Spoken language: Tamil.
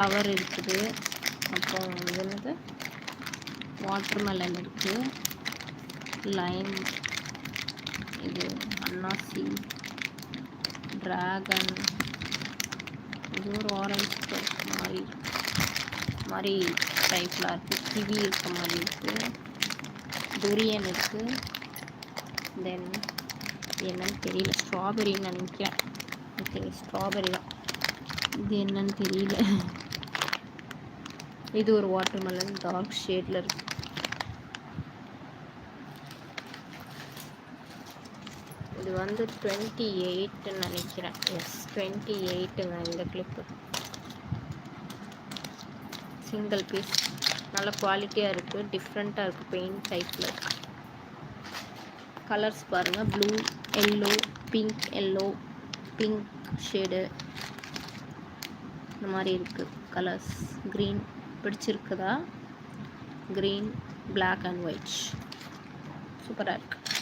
ஃப்ளவர் இருக்குது. அப்புறம் என்னது வாட்டர்மெலன் இருக்குது, லைம், இது அன்னாசி, ட்ராகன், இது ஒரு ஆரஞ்சு மாதிரி டைப்பில் இருக்குது. கிவி இருக்க மாதிரி இருக்குது, துரியன் இருக்குது. தென் என்னன்னு தெரியல, ஸ்ட்ராபெரின்னு நினைக்கிறேன். ஓகே, ஸ்ட்ராபெரி தான். இது என்னன்னு தெரியல. இது ஒரு வாட்டர்மெலன் டார்க் ஷேடில் இருக்குது. இது வந்து 28 நினைக்கிறேன். எஸ், 28ங்க இந்த கிளிப்பு. சிங்கிள் பீஸ், நல்ல குவாலிட்டியாக இருக்குது, டிஃப்ரெண்ட்டாக இருக்குது, பெயிண்ட் டைப்பில் இருக்குது. கலர்ஸ் பாருங்கள், ப்ளூ, எல்லோ, பிங்க் ஷேடு இந்த மாதிரி இருக்குது கலர்ஸ். க்ரீன் பிடிச்சிருக்குதா? க்ரீன், பிளாக் அண்ட் ஒயிட் சூப்பராக இருக்குது.